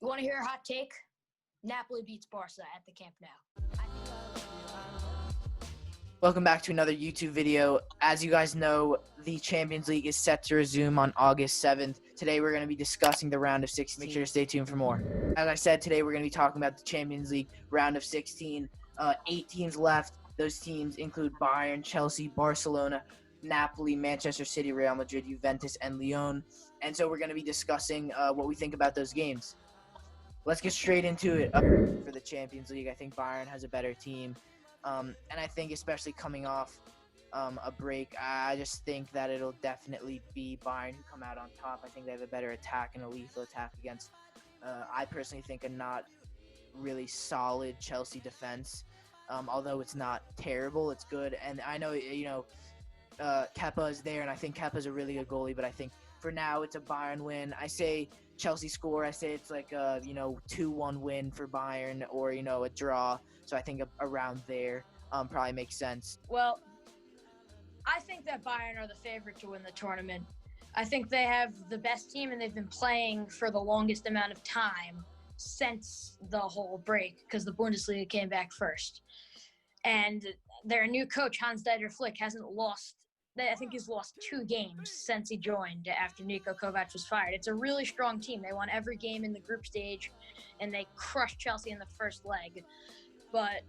You want to hear a hot take? Napoli beats Barca at the Camp Nou. Welcome back to another YouTube video. As you guys know, the Champions League is set to resume on August 7th. Today we're going to be discussing the round of 16. Make sure to stay tuned for more. As I said, today we're going to be talking about the Champions League round of 16. 8 teams left. Those teams include Bayern, Chelsea, Barcelona, Napoli, Manchester City, Real Madrid, Juventus, and Lyon. And so we're going to be discussing what we think about those games. Let's get straight into it. For the Champions League, I think Bayern has a better team. And I think especially coming off a break, I just think that it'll definitely be Bayern who come out on top. I think they have a better attack and a lethal attack against, I personally think, a not really solid Chelsea defense. Although it's not terrible, it's good. And I know, Kepa is there, and I think Kepa's a really good goalie, but I think for now it's a Bayern win. I say Chelsea score. I say it's like a 2-1 win for Bayern, or a draw. So I think around there probably makes sense. Well, I think that Bayern are the favorite to win the tournament. I think they have the best team, and they've been playing for the longest amount of time since the whole break, because the Bundesliga came back first. And their new coach, Hans-Dieter Flick, hasn't lost. I think he's lost 2 games since he joined after Niko Kovac was fired. It's a really strong team. They won every game in the group stage, and they crushed Chelsea in the first leg. But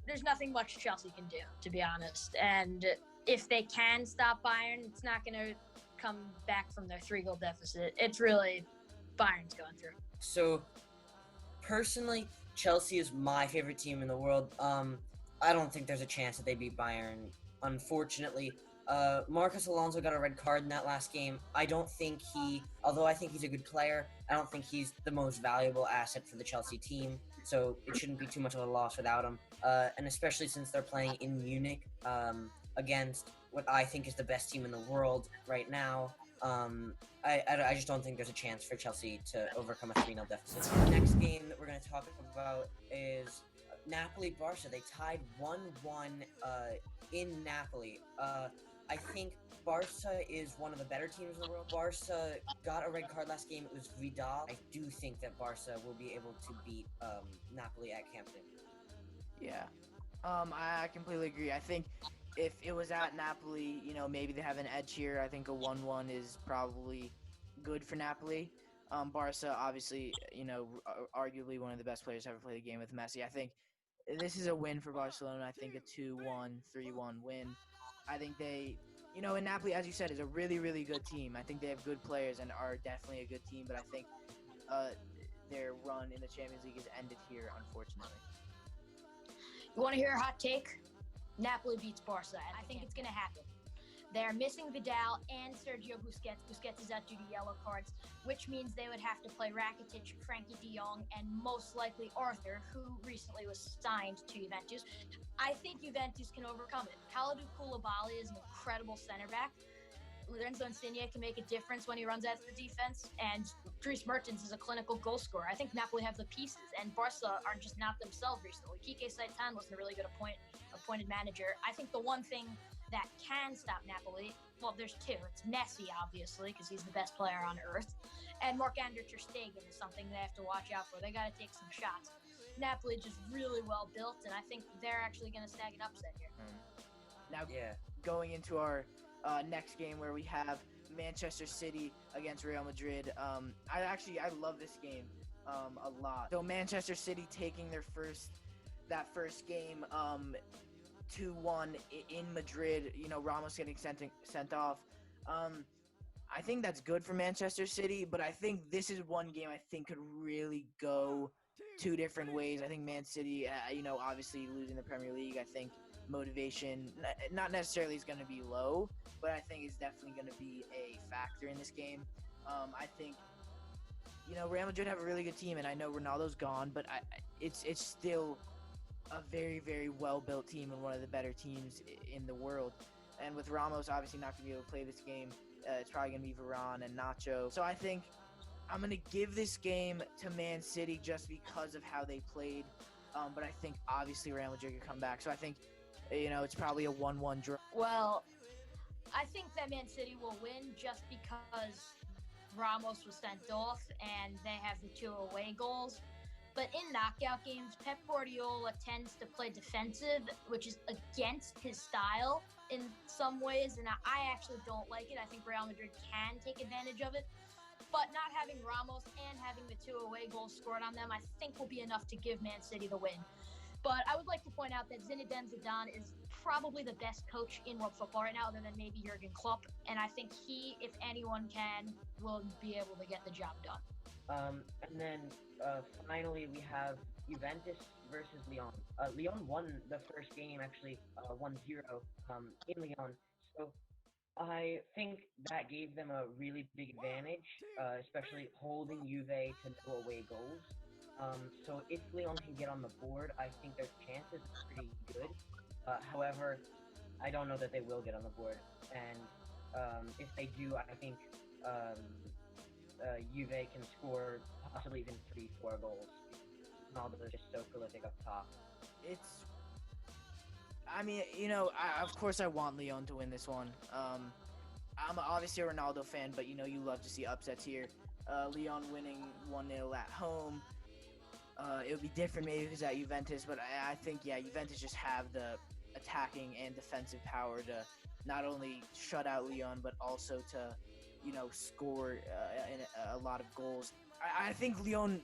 there's nothing much Chelsea can do, to be honest. And if they can stop Bayern, it's not going to come back from their 3-goal deficit. It's really Bayern's going through. So, personally, Chelsea is my favorite team in the world. I don't think there's a chance that they beat Bayern, unfortunately. Marcos Alonso got a red card in that last game. Although I think he's a good player, I don't think he's the most valuable asset for the Chelsea team. So it shouldn't be too much of a loss without him. And especially since they're playing in Munich against what I think is the best team in the world right now. I just don't think there's a chance for Chelsea to overcome a 3-0 deficit. The next game that we're going to talk about is Napoli-Barca. They tied 1-1 in Napoli. I think Barca is one of the better teams in the world. Barca got a red card last game. It was Vidal. I do think that Barca will be able to beat Napoli at Camp Nou. Yeah, I completely agree. I think if it was at Napoli, maybe they have an edge here. I think a 1-1 is probably good for Napoli. Barca, obviously, arguably one of the best players to ever play the game with Messi. I think this is a win for Barcelona. I think a 2-1, 3-1 win. I think they, and Napoli, as you said, is a really, really good team. I think they have good players and are definitely a good team, but I think their run in the Champions League has ended here, unfortunately. You want to hear a hot take? Napoli beats Barca. I think it's going to happen. They're missing Vidal and Sergio Busquets. Busquets is out due to yellow cards, which means they would have to play Rakitic, Frankie de Jong, and most likely Arthur, who recently was signed to Juventus. I think Juventus can overcome it. Kalidou Koulibaly is an incredible center back. Lorenzo Insigne can make a difference when he runs out of the defense, and Dries Mertens is a clinical goal scorer. I think Napoli have the pieces, and Barca are just not themselves recently. Quique Setién was a really good appointed manager. I think the one thing that can stop Napoli, well, there's 2. It's Messi, obviously, because he's the best player on earth, and Marc-Andre ter Stegen is something they have to watch out for. They got to take some shots. Napoli just really well built, and I think they're actually going to snag an upset here. Now, going into our next game, where we have Manchester City against Real Madrid. I love this game a lot. So Manchester City taking that first game 2-1 in Madrid. Ramos getting sent off. I think that's good for Manchester City, but I think this is one game I think could really go 2 different ways. I think Man City, obviously losing the Premier League, I think motivation not necessarily is going to be low, but I think it's definitely going to be a factor in this game. I think Real Madrid have a really good team, and I know Ronaldo's gone, but it's still a very, very well-built team and one of the better teams in the world. And with Ramos obviously not going to be able to play this game, it's probably going to be Varane and Nacho. So I think I'm going to give this game to Man City just because of how they played. But I think obviously Real Madrid can come back. So I think it's probably a 1-1 draw. Well, I think that Man City will win just because Ramos was sent off, and they have the 2 away goals. But in knockout games, Pep Guardiola tends to play defensive, which is against his style in some ways, and I actually don't like it. I think Real Madrid can take advantage of it. But not having Ramos and having the 2 away goals scored on them, I think will be enough to give Man City the win. But I would like to point out that Zinedine Zidane is probably the best coach in world football right now, other than maybe Jurgen Klopp. And I think he, if anyone can, will be able to get the job done. And then finally we have Juventus versus Lyon. Lyon won the first game actually 1-0 in Lyon. So I think that gave them a really big advantage, especially holding Juve to no away goals. So if Lyon can get on the board, I think their chances are pretty good. However, I don't know that they will get on the board. And if they do, I think Juve can score possibly even 3-4 goals. Ronaldo is just so prolific up top. I mean, of course I want Lyon to win this one. I'm obviously a Ronaldo fan, but you love to see upsets here. Lyon winning 1-0 at home. It would be different maybe if it's at Juventus, but I think, Juventus just have the attacking and defensive power to not only shut out Lyon, but also to, score a lot of goals. I think Lyon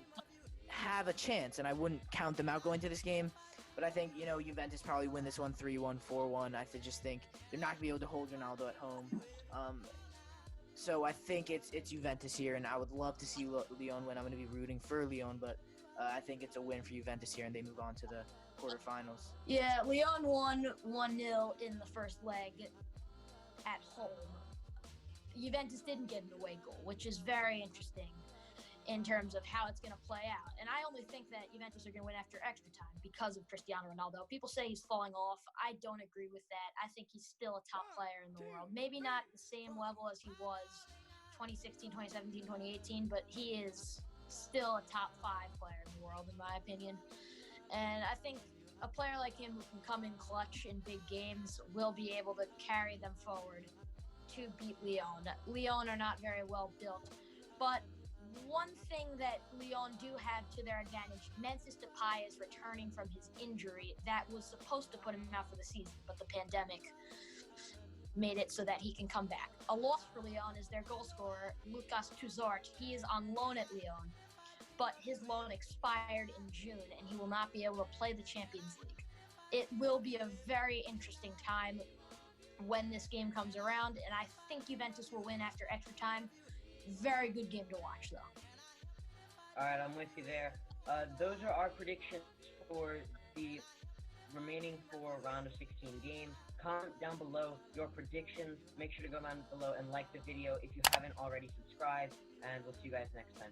have a chance, and I wouldn't count them out going to this game. But I think, Juventus probably win this one 3-1, 4-1. I just think they're not going to be able to hold Ronaldo at home. So I think it's Juventus here, and I would love to see Lyon win. I'm going to be rooting for Lyon, but I think it's a win for Juventus here, and they move on to the quarterfinals. Yeah, Lyon won 1-0 in the first leg at home. Juventus didn't get an away goal, which is very interesting in terms of how it's going to play out. And I only think that Juventus are going to win after extra time because of Cristiano Ronaldo. People say he's falling off. I don't agree with that. I think he's still a top player in the world. Maybe not the same level as he was 2016, 2017, 2018, but he is still a top 5 player in the world, in my opinion. And I think a player like him who can come in clutch in big games will be able to carry them forward to beat Lyon. Lyon are not very well built, but one thing that Lyon do have to their advantage, Memphis Depay is returning from his injury that was supposed to put him out for the season, but the pandemic made it so that he can come back. A loss for Lyon is their goal scorer, Lucas Touzart. He is on loan at Lyon, but his loan expired in June, and he will not be able to play the Champions League. It will be a very interesting time when this game comes around, and I think Juventus will win after extra time. Very good game to watch, though. All right, I'm with you there. Those are our predictions for the remaining 4 round of 16 games. Comment down below your predictions. Make sure to go down below and like the video if you haven't already subscribed, and we'll see you guys next time.